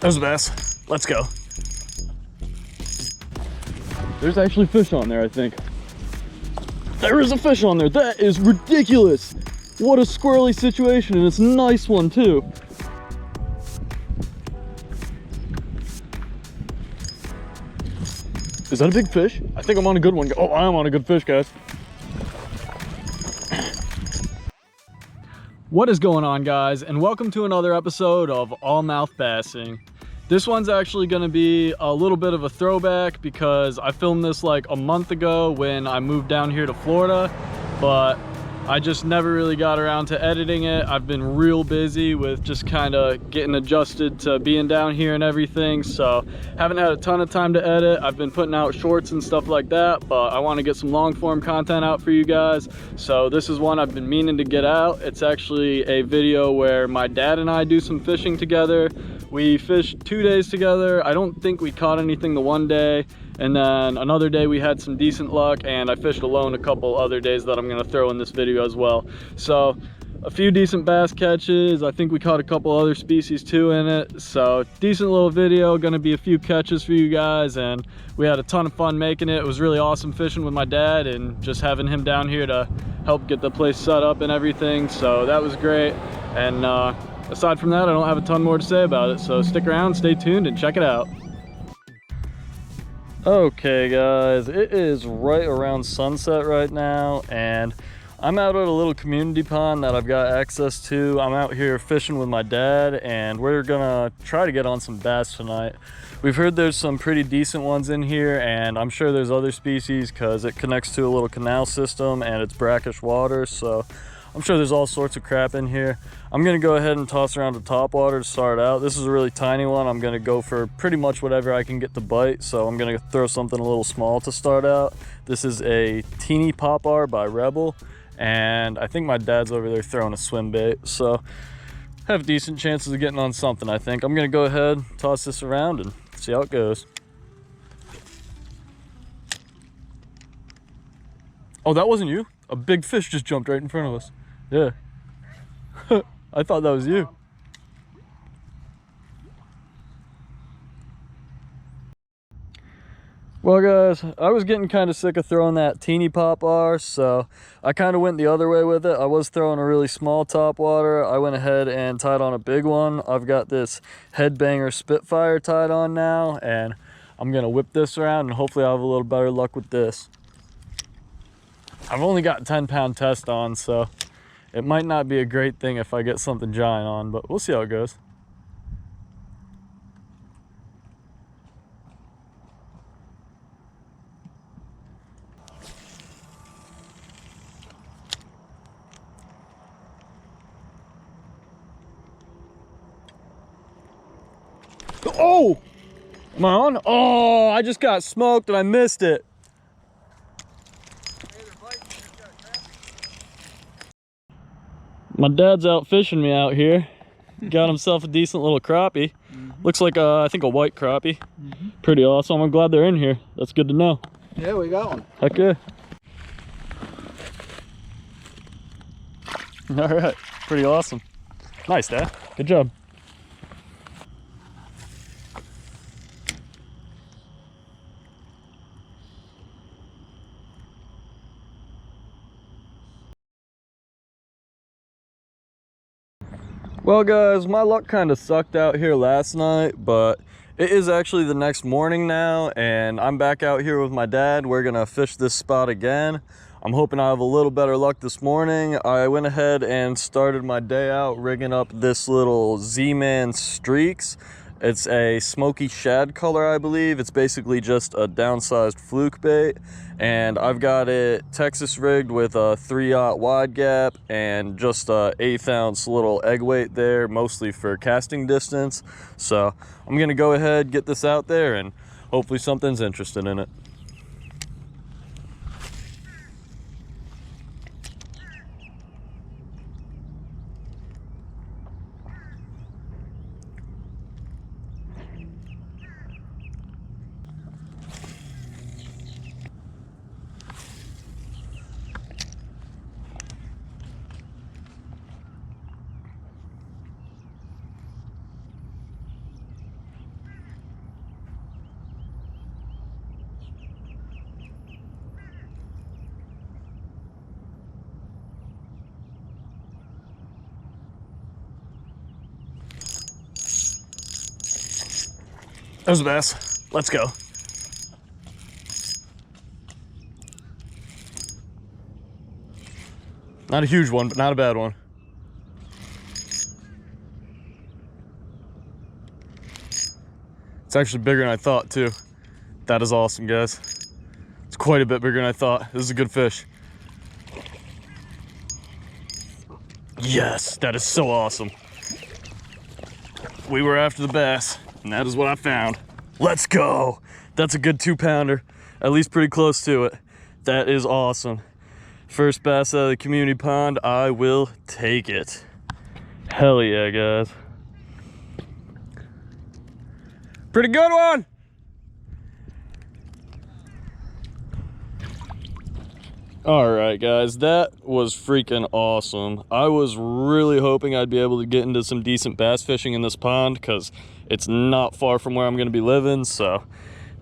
There's a bass. Let's go. There's actually fish on there, I think. There is a fish on there. That is ridiculous. What a squirrely situation, and it's a nice one too. Is that a big fish? I think I'm on a good one. Oh, I am on a good fish, guys. What is going on, guys, and welcome to another episode of All Mouth Bassing. This one's actually going to be a little bit of a throwback because I filmed this like a month ago when I moved down here to Florida, but I just never really got around to editing it. I've been real busy with just kind of getting adjusted to being down here and everything, so haven't had a ton of time to edit. I've been putting out shorts and stuff like that, but I want to get some long form content out for you guys, so this is one I've been meaning to get out. It's actually a video where my dad and I do some fishing together. We fished 2 days together. I don't think we caught anything the one day, and then another day we had some decent luck, and I fished alone a couple other days that I'm going to throw in this video as well. So a few decent bass catches. I think we caught a couple other species too in it, so decent little video. Going to be a few catches for you guys, and we had a ton of fun making it. It was really awesome fishing with my dad and just having him down here to help get the place set up and everything, so that was great. And aside from that, I don't have a ton more to say about it, so stick around, stay tuned, and check it out. Okay guys, it is right around sunset right now, and I'm out at a little community pond that I've got access to. I'm out here fishing with my dad, and we're gonna try to get on some bass tonight. We've heard there's some pretty decent ones in here, and I'm sure there's other species because it connects to a little canal system and it's brackish water, so I'm sure there's all sorts of crap in here. I'm gonna go ahead and toss around a topwater to start out. This is a really tiny one. I'm gonna go for pretty much whatever I can get to bite, so I'm gonna throw something a little small to start out. This is a Teeny Popper by Rebel, and I think my dad's over there throwing a swim bait, so have decent chances of getting on something, I think. I'm gonna go ahead, toss this around, and see how it goes. Oh, that wasn't you? A big fish just jumped right in front of us. Yeah. I thought that was you. Well guys, I was getting kind of sick of throwing that Teeny Popper, so I kind of went the other way with it. I was throwing a really small topwater. I went ahead and tied on a big one. I've got this Headbanger Spitfire tied on now, and I'm gonna whip this around and hopefully I'll have a little better luck with this. I've only got 10-pound test on, so it might not be a great thing if I get something giant on, but we'll see how it goes. Oh! Am I on? Oh, I just got smoked and I missed it. My dad's out fishing me out here. Got himself a decent little crappie. Looks like I think a white crappie. Pretty awesome. I'm glad they're in here. That's good to know. Yeah, we got one. Heck yeah. All right, pretty awesome. Nice, Dad. Good job. Well guys, my luck kind of sucked out here last night, but it is actually the next morning now, and I'm back out here with my dad. We're gonna fish this spot again. I'm hoping I have a little better luck this morning. I went ahead and started my day out rigging up this little Z-Man Streaks. It's a smoky shad color, I believe. It's basically just a downsized fluke bait, and I've got it Texas rigged with a 3/0 wide gap and just a 1/8 ounce little egg weight there, mostly for casting distance. So I'm gonna go ahead, get this out there, and hopefully something's interested in it. There's a bass. Let's go. Not a huge one, but not a bad one. It's actually bigger than I thought too. That is awesome, guys. It's quite a bit bigger than I thought. This is a good fish. Yes, that is so awesome. We were after the bass, and that is what I found. Let's go. That's a good 2-pounder, at least pretty close to it. That is awesome. First bass out of the community pond, I will take it. Hell yeah, guys. Pretty good one. All right, guys, that was freaking awesome. I was really hoping I'd be able to get into some decent bass fishing in this pond because it's not far from where I'm going to be living, so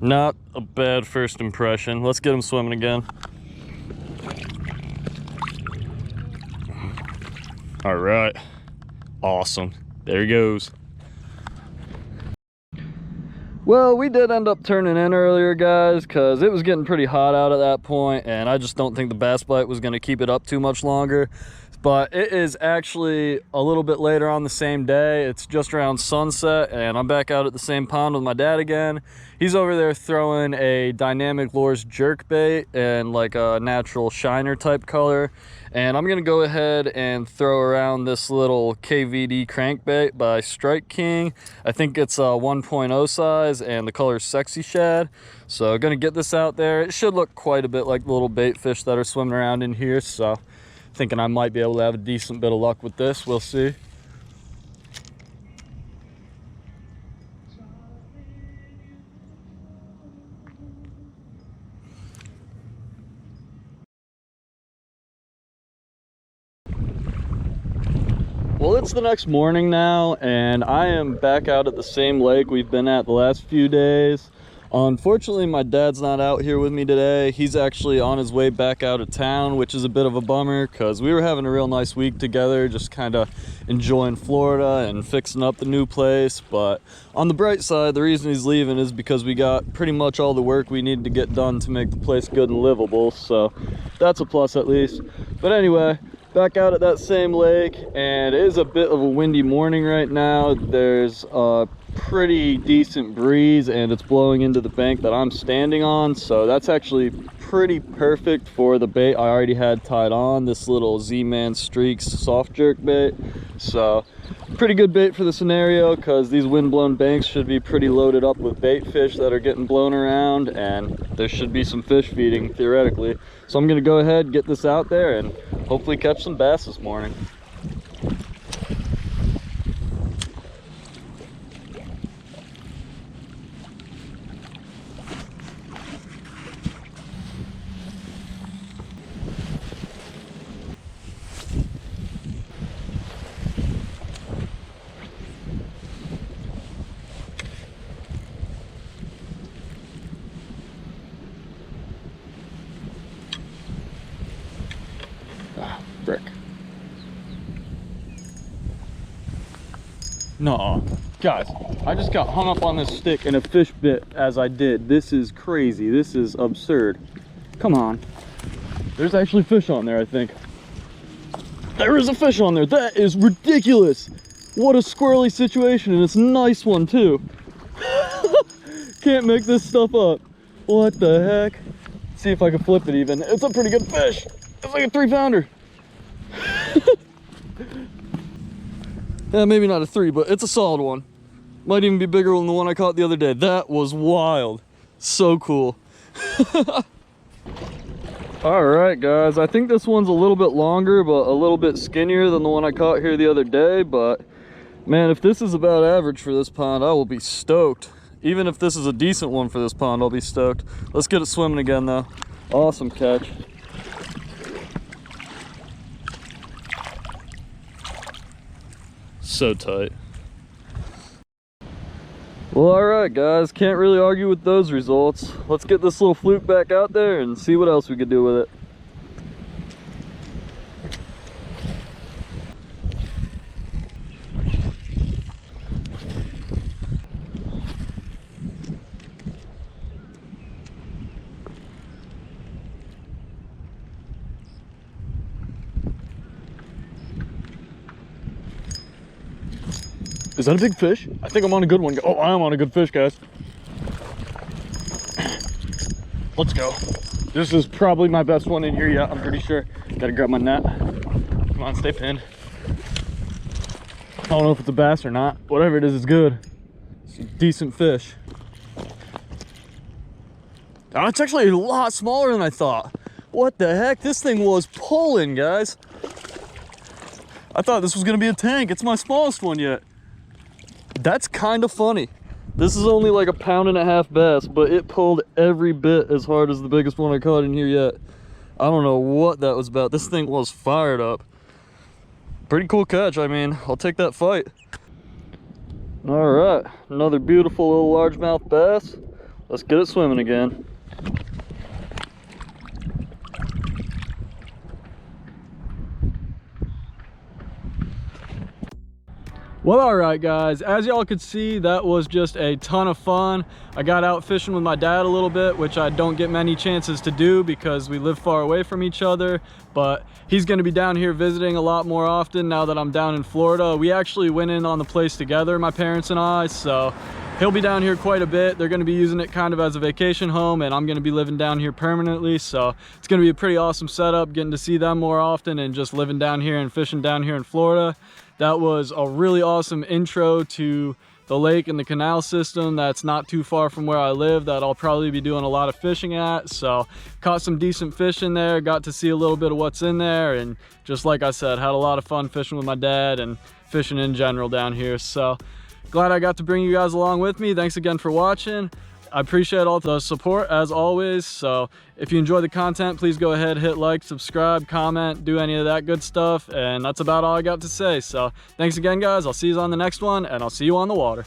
not a bad first impression. Let's get him swimming again. All right, awesome. There he goes. Well, we did end up turning in earlier, guys, because it was getting pretty hot out at that point, and I just don't think the bass bite was going to keep it up too much longer. But it is actually a little bit later on the same day. It's just around sunset, and I'm back out at the same pond with my dad again. He's over there throwing a Dynamic Lures jerk bait and like a natural shiner type color. And I'm gonna go ahead and throw around this little KVD crankbait by Strike King. I think it's a 1.0 size and the color is Sexy Shad. So gonna get this out there. It should look quite a bit like the little bait fish that are swimming around in here. So thinking I might be able to have a decent bit of luck with this. We'll see. Well, it's the next morning now, and I am back out at the same lake we've been at the last few days. Unfortunately, my dad's not out here with me today. He's actually on his way back out of town, which is a bit of a bummer because we were having a real nice week together, just kind of enjoying Florida and fixing up the new place. But on the bright side, the reason he's leaving is because we got pretty much all the work we needed to get done to make the place good and livable. So that's a plus at least. But anyway, back out at that same lake, and it is a bit of a windy morning right now. There's a pretty decent breeze and it's blowing into the bank that I'm standing on, so that's actually pretty perfect for the bait I already had tied on, this little Z-Man Streaks soft jerk bait. So pretty good bait for the scenario because these wind-blown banks should be pretty loaded up with bait fish that are getting blown around, and there should be some fish feeding theoretically. So I'm gonna go ahead, get this out there, and hopefully catch some bass this morning. Frick. No, guys, I just got hung up on this stick and a fish bit as I did. This is crazy. This is absurd. Come on. There's actually fish on there, I think. There is a fish on there. That is ridiculous. What a squirrely situation, and it's a nice one too. Can't make this stuff up. What the heck? Let's see if I can flip it even. It's a pretty good fish. It's like a 3-pounder. Yeah, maybe not a 3, but it's a solid one. Might even be bigger than the one I caught the other day. That was wild. So cool. All right, guys, I think this one's a little bit longer, but a little bit skinnier than the one I caught here the other day. But man, if this is about average for this pond, I will be stoked. Even if this is a decent one for this pond, I'll be stoked. Let's get it swimming again though. Awesome catch. So tight. Well, all right, guys, can't really argue with those results. Let's get this little fluke back out there and see what else we could do with it. Is that a big fish? I think I'm on a good one. Oh, I am on a good fish, guys. Let's go. This is probably my best one in here yet, I'm pretty sure. Gotta grab my net. Come on, stay pinned. I don't know if it's a bass or not. Whatever it is, it's good. It's a decent fish. Oh, it's actually a lot smaller than I thought. What the heck? This thing was pulling, guys. I thought this was gonna be a tank. It's my smallest one yet. That's kind of funny. This is only like a 1.5 pound bass, but it pulled every bit as hard as the biggest one I caught in here yet. I don't know what that was about. This thing was fired up. Pretty cool catch. I mean, I'll take that fight. All right, another beautiful little largemouth bass. Let's get it swimming again. Well, all right, guys, as y'all could see, that was just a ton of fun. I got out fishing with my dad a little bit, which I don't get many chances to do because we live far away from each other, but he's gonna be down here visiting a lot more often now that I'm down in Florida. We actually went in on the place together, my parents and I, so he'll be down here quite a bit. They're gonna be using it kind of as a vacation home, and I'm gonna be living down here permanently, so it's gonna be a pretty awesome setup, getting to see them more often and just living down here and fishing down here in Florida. That was a really awesome intro to the lake and the canal system that's not too far from where I live that I'll probably be doing a lot of fishing at. So caught some decent fish in there, got to see a little bit of what's in there, and just like I said, had a lot of fun fishing with my dad and fishing in general down here. So glad I got to bring you guys along with me. Thanks again for watching. I appreciate all the support as always. So if you enjoy the content, please go ahead, hit like, subscribe, comment, do any of that good stuff. And that's about all I got to say. So thanks again, guys. I'll see you on the next one, and I'll see you on the water.